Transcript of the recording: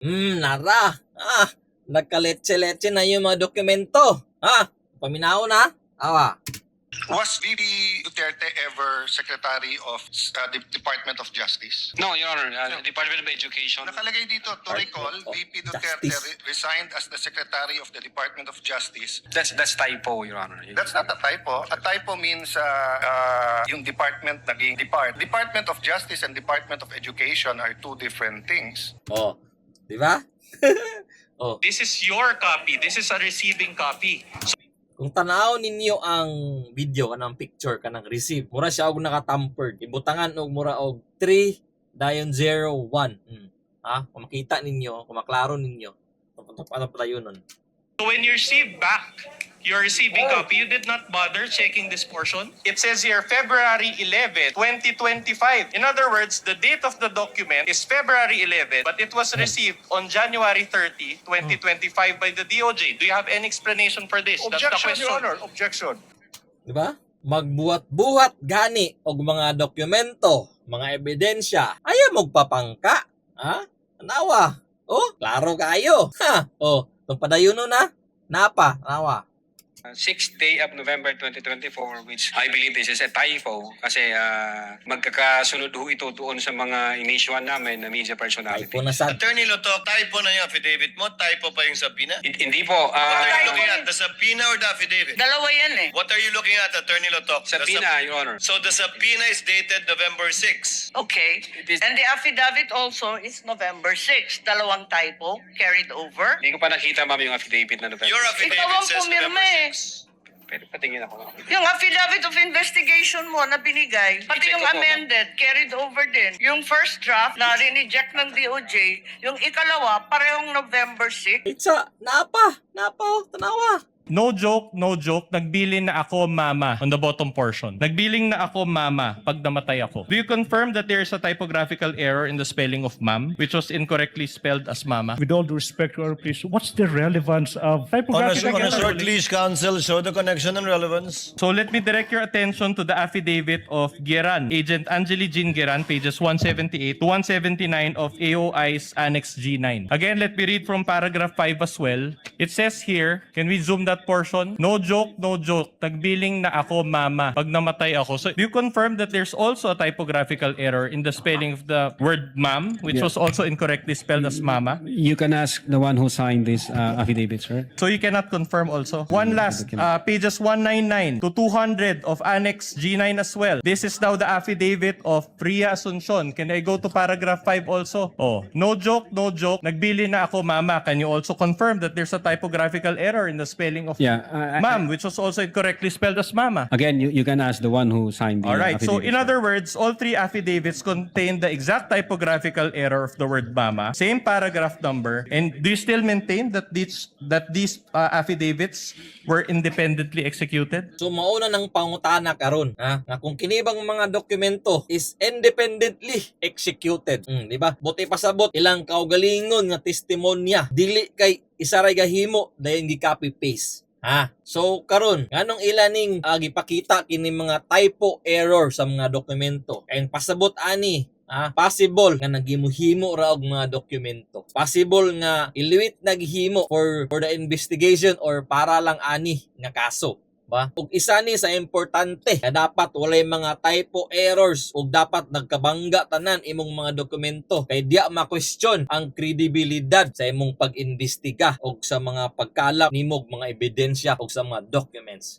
Nara. Nagkaletse-letse na yung mga dokumento. Paminaw na. Awa. Was VP Duterte ever Secretary of the Department of Justice? No, Your Honor, Department of Education. Nakalagay dito, to recall, of VP Duterte Justice. resigned as the Secretary of the Department of Justice. That's typo, Your Honor. That's not a typo. A typo means yung department naging depart. Department of Justice and Department of Education are two different things. Oh. Di ba? Oh. This is your copy. This is a receiving copy. Kung tanaw ninyo ang video kanang picture kanang receive, mura siya og naka-tampered. Ibutangan og mura og 3-01. Kung makita ninyo, kung maklaro ninyo, ano pala yun nun? So when you receive back your receiving copy, you did not bother checking this portion? It says here, February 11, 2025. In other words, the date of the document is February 11, but it was received on January 30, 2025 by the DOJ. Do you have any explanation for this? That's the Objection, question. Your Honor. Objection. Di ba? Magbuhat-buhat gani og mga dokumento, mga ebidensya. Ayaw magpapangka. Nawa. Oh, klaro kayo. Itong padayon na. Napa, nawa. 6th day of November 2024, which I believe this is a typo kasi magkakasunod ho ito doon sa mga inisyuan namin na media personality. Typo na sad. Attorney Lotok, typo na yung affidavit mo, typo pa yung subpoena? Hindi po. What are you looking at? The subpoena or the affidavit? Dalawa yan eh. What are you looking at, Attorney Lotok? Subpoena, Your Honor. So the subpoena is dated November 6. Okay. It is- And the affidavit also is November 6. Dalawang typo carried over. Hindi ko pa nakita, ma'am, yung affidavit na November. Your Ikaw affidavit ang says pumirma November eh. 6. Pwede patingin ako. Yung affidavit of investigation mo na binigay, pati I-check yung ko po, amended, carried over din. Yung first draft na rineject ng DOJ, yung ikalawa, parehong November 6. Itsa, napa, tanawa. No joke, nagbilin na ako mama on the bottom portion. Nagbiling na ako mama pag namatay ako. Do you confirm that there is a typographical error in the spelling of ma'am, which was incorrectly spelled as mama? With all due respect to our police, what's the relevance of typographical On a error? short leash, counsel, show the connection and relevance. So let me direct your attention to the affidavit of Geran, Agent Angeli Jean Geran, pages 178 to 179 of AOI's Annex G9. Again, let me read from paragraph 5 as well. It says here, can we zoom that portion? No joke, nagbiling na ako mama pag namatay ako. So do you confirm that there's also a typographical error in the spelling of the word ma'am, which Yeah. was also incorrectly spelled as mama? You can ask the one who signed this affidavit, sir. So you cannot confirm also. One last, pages 199 to 200 of Annex G9 as well. This is now the affidavit of Priya Asuncion. Can I go to paragraph 5 also? No joke, nagbili na ako mama. Can you also confirm that there's a typographical error in the spelling of ma'am, which was also incorrectly spelled as mama? Again, you can ask the one who signed the All right. So affidavit. in other words, all three affidavits contain the exact typographical error of the word mama, same paragraph number. And do you still maintain that these affidavits were independently executed? So mauna ng pangutana karon, na kung kinibang mga dokumento is independently executed. Di ba? Buti pasabot ilang kaugalingon nga testimonya dili kay isa ray gahimo dayon gi-copy paste. So karon nganong ilaning gipakita kini mga typo error sa mga dokumento. Ang pasabot ani possible nga naghimuhimo ra og mga dokumento. Possible nga iliwit naghimo for the investigation or para lang ani nga kaso. Ug isa ni sa importante na dapat walay mga typo errors ug dapat nagkabangga tanan imong mga dokumento kay diya ma-question ang kredibilidad sa imong pag-imbestiga ug sa mga pagkalap nimog mga ebidensya ug sa mga documents.